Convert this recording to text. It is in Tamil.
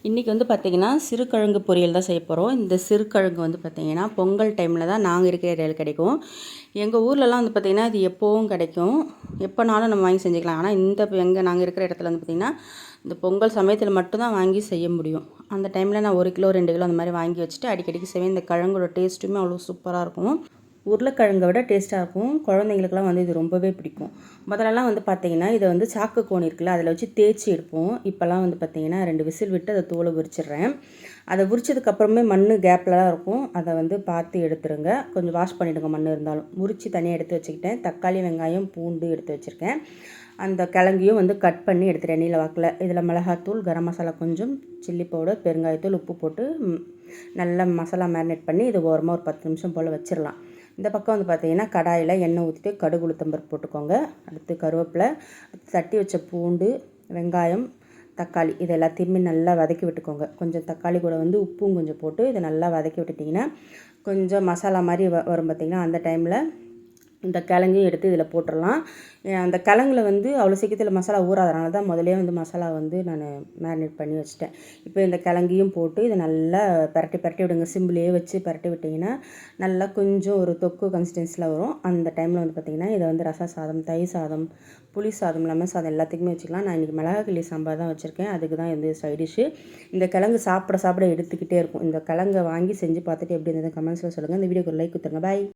இன்றைக்கி வந்து பார்த்திங்கன்னா சிறுகிழங்கு பொரியல் தான் செய்ய போகிறோம். இந்த சிறுகிழங்கு வந்து பார்த்திங்கன்னா பொங்கல் டைமில் தான் நாங்கள் இருக்கிற ஏரியாவில் கிடைக்கும். எங்கள் ஊர்லலாம் வந்து பார்த்திங்கன்னா இது எப்போவும் கிடைக்கும். எப்போனாலும் நம்ம வாங்கி செஞ்சுக்கலாம். ஆனால் நாங்கள் இருக்கிற இடத்துல வந்து பார்த்திங்கன்னா இந்த பொங்கல் சமயத்தில் மட்டும்தான் வாங்கி செய்ய முடியும். அந்த டைமில் நான் 1 கிலோ 2 கிலோ அந்த மாதிரி வாங்கி வச்சுட்டு அடிக்கடிக்கு செய்வேன். இந்த கிழங்கோட டேஸ்ட்டுமே அவ்வளோ சூப்பராக இருக்கும். உருளைக்கிழங்கை விட டேஸ்ட்டாக இருக்கும். குழந்தைங்களுக்குலாம் வந்து இது ரொம்பவே பிடிக்கும். முதல்லலாம் வந்து பார்த்திங்கன்னா இதை வந்து சாக்கு கோணி இருக்குல்ல, அதில் வச்சு தேய்ச்சி எடுப்போம். இப்போல்லாம் வந்து பார்த்திங்கன்னா 2 விசில் விட்டு அதை தோலை உரிச்சிடுறேன். அதை உரிச்சதுக்கப்புறமே மண் கேப்லலாம் இருக்கும். அதை வந்து பார்த்து எடுத்துருங்க. கொஞ்சம் வாஷ் பண்ணிவிடுங்க மண் இருந்தாலும். உரித்து தனியாக எடுத்து வச்சுக்கிட்டேன். தக்காளி, வெங்காயம், பூண்டு எடுத்து வச்சுருக்கேன். அந்த கிழங்கையும் வந்து கட் பண்ணி எடுத்துட்டேன் நீல வாக்கில். இதில் மிளகாத்தூள், கரம் மசாலா கொஞ்சம், சில்லி பவுடர், பெருங்காயத்தூள், உப்பு போட்டு நல்லா மசாலா மேரினேட் பண்ணி இது ஓரமாக ஒரு 10 நிமிஷம் போல் வச்சிடலாம். இந்த பக்கம் வந்து பார்த்திங்கன்னா கடாயில் எண்ணெய் ஊற்றிட்டு கடுகு உளுத்தம்பருப்பு போட்டுக்கோங்க. அடுத்து கருவேப்பிலை, தட்டி வச்ச பூண்டு, வெங்காயம், தக்காளி இது எல்லாத்தையுமே நல்லா வதக்கி விட்டுக்கோங்க. கொஞ்சம் தக்காளி கூட வந்து உப்பும் கொஞ்சம் போட்டு இதை நல்லா வதக்கி விட்டுட்டிங்கன்னா கொஞ்சம் மசாலா மாதிரி வரும் பார்த்திங்கன்னா அந்த டைமில் இந்த கிழங்கையும் எடுத்து இதில் போட்டுடலாம். அந்த கிழங்குல வந்து அவ்வளோ சீக்கிரத்தில் மசாலா ஊறாதனால தான் முதலே வந்து மசாலா வந்து நான் மேரினேட் பண்ணி வச்சுட்டேன். இப்போ இந்த கிழங்கையும் போட்டு இதை நல்லா பரட்டி விடுங்க. சிம்பிளையே வச்சு பரட்டி விட்டிங்கன்னா நல்லா கொஞ்சம் ஒரு தொக்கு கன்சிஸ்டன்சியில் வரும். அந்த டைமில் வந்து பார்த்திங்கன்னா இதை வந்து ரசம் சாதம், தயிர் சாதம், புளி சாதம், லெமன் சாதம் எல்லாத்துக்குமே வச்சுக்கலாம். நான் இன்றைக்கி மிளகா கிள்ளி சாம்பார் தான் வச்சுருக்கேன். அதுக்கு தான் இந்த சைடிஷ்ஷு. இந்த கிழங்கு சாப்பிட எடுத்துக்கிட்டே இருக்கும். இந்த கிழங்கை வாங்கி செஞ்சு பார்த்துட்டு எப்படி இருந்தது கமெண்ட்ஸில் சொல்லுங்கள். இந்த வீடியோக்கு ஒரு லைக் கொடுத்துருங்க. பாய்.